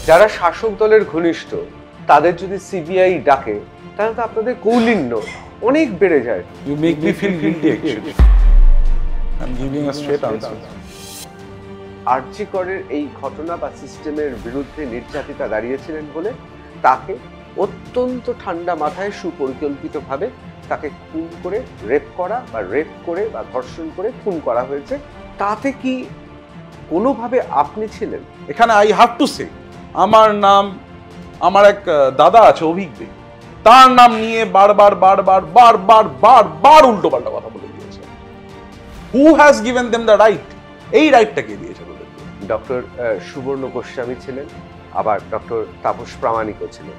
যারা শাসক দলের ঘনিষ্ঠ তাদের যদি সিবিআই ডাকে তাহলে তো আপনাদের কৌলিন্য অনেক বেড়ে যায়। You make me feel guilty actually. I'm giving a straight answer. আরজি করের এই ঘটনা বা সিস্টেমের বিরুদ্ধে নির্যাতিতা দাঁড়িয়েছিলেন বলে তাকে অত্যন্ত ঠান্ডা মাথায় সুপরিকল্পিতভাবে তাকে খুন করে রেপ করে বা ধর্ষণ করে খুন করা হয়েছে। তাতে কি কোনোভাবে আপনি ছিলেন? এখানে আই হ্যাভ টু সে, আমার এক দাদা আছে অভিজ্ঞ, তার নাম নিয়ে বারবার উল্টো পাল্টা কথা বলে দিয়েছে। Who has given them the right? এই রাইটটা কে দিয়েছে? ডক্টর সুবর্ণ গোস্বামী ছিলেন, আবার ডক্টর তাপস প্রামাণিকও ছিলেন।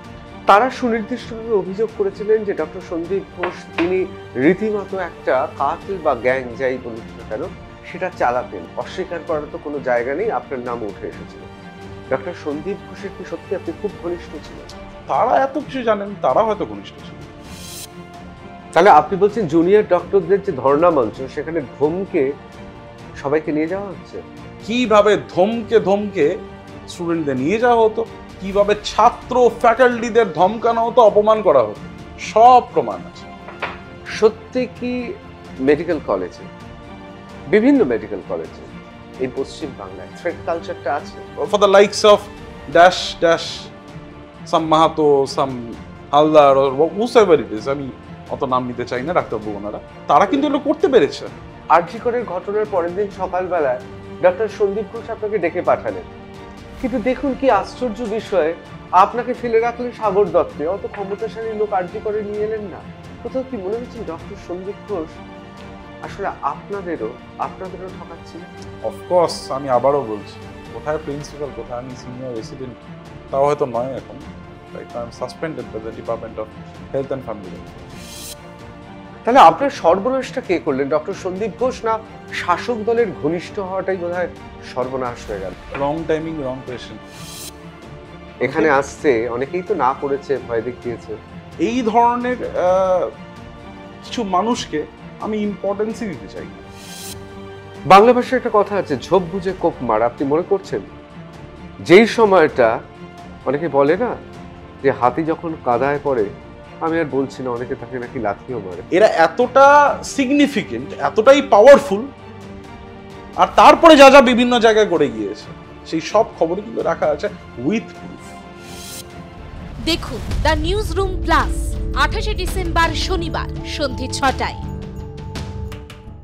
তারা সুনির্দিষ্টভাবে অভিযোগ করেছিলেন যে ডক্টর সন্দীপ ঘোষ তিনি রীতিমতো একটা কাতিল বা গ্যাং যাই বলুন না কেন সেটা চালাতেন। অস্বীকার করার তো কোনো জায়গা নেই, আপনার নাম উঠে এসেছিল। ডক্টর সন্দীপ ঘোষের কি সত্যি আপনি খুব ঘনিষ্ঠ ছিলেন? তারা এত কিছু জানেন, তারা হয়তো ঘনিষ্ঠ ছিলেন। তাহলে আপনি বলছেন জুনিয়র ডক্টরদের যে ধর্ণা মঞ্চ সেখানে ধমকে সবাইকে নিয়ে যাওয়া হচ্ছে? কিভাবে ধমকে স্টুডেন্টদের নিয়ে যাওয়া হতো, কিভাবে ছাত্র ফ্যাকাল্টিদের ধমকানো হতো, অপমান করা হতো, সব প্রমাণ আছে। সত্যি কি মেডিকেল কলেজে, বিভিন্ন মেডিকেল কলেজে এই পশ্চিম বাংলায় থ্রেট কালচারটা আছে? For the likes of dash dash some Mahato, some Haldar, whosoever it is, আমি অত নাম নিতে চাই না, ডাক্তারবাবু ওনারা, তারা কিন্তু এগুলো করতে পেরেছে। আরজি করের ঘটনার পরের দিন সকালবেলায় ডক্টর সন্দীপ ঘোষ আপনাকে ডেকে পাঠালেন, কিন্তু দেখুন কি আশ্চর্য বিষয়, আপনাকে ফেলে রাখলেন সাগর দত্তে। অত ক্ষমতাশালী লোক আরজি করে নিয়ে এলেন না। কোথাও কি মনে হচ্ছে ডক্টর সন্দীপ ঘোষ আসলে আপনাদেরও ঠকাচ্ছেন? অফকোর্স, আমি আবারও বলছি, কোথায় প্রিন্সিপাল, কোথায় আমি সিনিয়র রেসিডেন্ট তাও হয়তো নয় এখন। Right now I am suspended by the department of health and family. তাহলে আপনার সর্বনাশটা কে করলেন? ডক্টর সন্দীপ ঘোষ না শাসক দলের ঘনিষ্ঠ হওয়াটাই বোধহয় সর্বনাশ হয়ে গেল? রং টাইমিং, রং পেশেন্ট। এখানে আসছে অনেকেই তো না করেছে, ভয় দেখিয়েছে। এই ধরনের কিছু মানুষকে আমি ইম্পর্টেন্সই দিতে চাই না। বাংলা ভাষায় একটা কথা আছে, ঝোপ বুঝে কোপ মার। আপনি মনে করছেন যেই সময়টা অনেকে বলে না যে হাতি যখন কাদায় পড়ে, আমি আর বলছি না, অনেকে তাকে নাকি লাথিও মারে। এরা এতটা সিগনিফিকেন্ট, এতটাই পাওয়ারফুল, আর তারপরে যা যা বিভিন্ন জায়গায় করে গিয়েছে সেই সব খবরই কিন্তু রাখা আছে উইথ প্রুফ। দেখুন the news room plus 28 December শনিবার সন্ধে 6টায়।